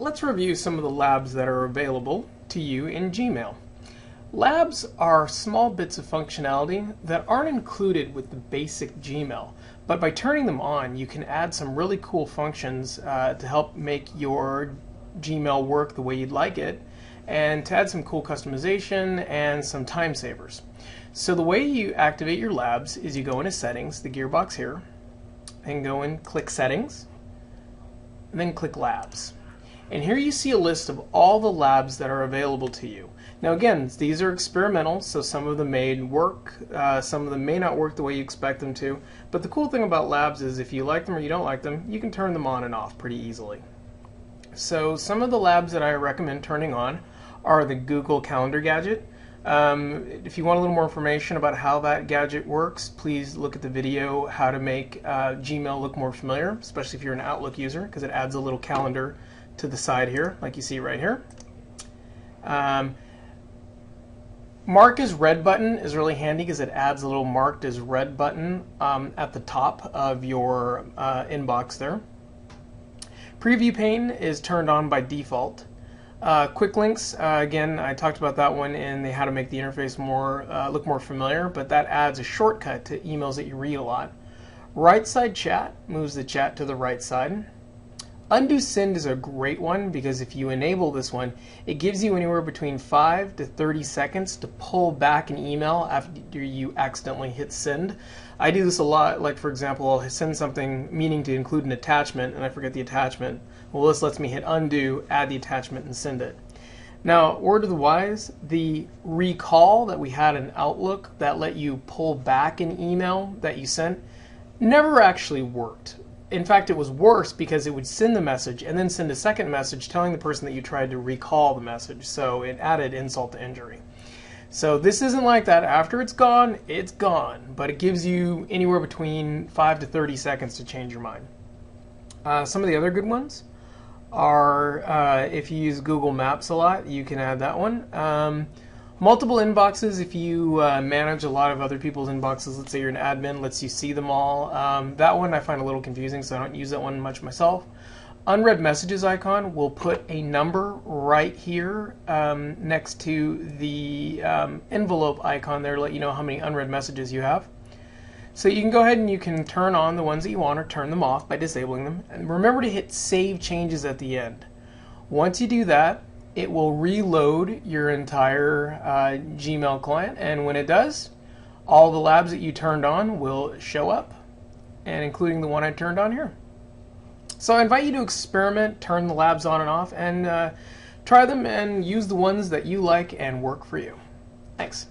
let's review some of the labs that are available to you in Gmail. Labs are small bits of functionality that aren't included with the basic Gmail, but by turning them on, you can add some really cool functions to help make your Gmail work the way you'd like it, and to add some cool customization and some time savers. So the way you activate your labs is you go into Settings, the gearbox here, and go and click Settings, and then click Labs. And here you see a list of all the labs that are available to you. Now again, these are experimental, so some of them may work, some of them may not work the way you expect them to, but the cool thing about labs is if you like them or you don't like them, you can turn them on and off pretty easily. So some of the labs that I recommend turning on are the Google Calendar gadget. If you want a little more information about how that gadget works, please look at the video how to make Gmail look more familiar, especially if you're an Outlook user, because it adds a little calendar to the side here, like you see right here. Mark as read button is really handy because it adds a little marked as read button at the top of your inbox there. Preview pane is turned on by default. Quick links, again, I talked about that one in the how to make the interface more look more familiar, but that adds a shortcut to emails that you read a lot. Right side chat moves the chat to the right side. Undo send is a great one because if you enable this one, it gives you anywhere between 5 to 30 seconds to pull back an email after you accidentally hit send. I do this a lot, like for example, I'll send something meaning to include an attachment and I forget the attachment. Well, this lets me hit undo, add the attachment, and send it. Now, word of the wise, the recall that we had in Outlook that let you pull back an email that you sent never actually worked. In fact, it was worse because it would send the message and then send a second message telling the person that you tried to recall the message. So it added insult to injury. So this isn't like that. After it's gone, but it gives you anywhere between 5 to 30 seconds to change your mind. Some of the other good ones are if you use Google Maps a lot, you can add that one. Multiple inboxes, if you manage a lot of other people's inboxes, let's say you're an admin, lets you see them all. That one I find a little confusing, so I don't use that one much myself. Unread messages icon will put a number right here next to the envelope icon there to let you know how many unread messages you have. So you can go ahead and you can turn on the ones that you want or turn them off by disabling them. And remember to hit Save Changes at the end. Once you do that, it will reload your entire Gmail client, and when it does, all the labs that you turned on will show up, and including the one I turned on here. So I invite you to experiment, turn the labs on and off, and try them and use the ones that you like and work for you. Thanks.